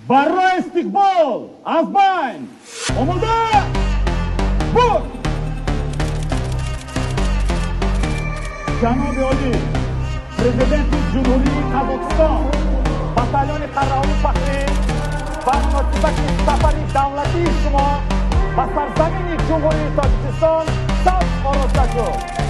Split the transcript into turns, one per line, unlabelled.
برای استقبال از بین آماده بود. جناب عالی پرزیدنتی جمهوری قزاقستان باتالون قرارگاه فخری و مناسبت سفری دولتی شما به سرزمین جمهوری تاجیکستان سلام آراسته شد.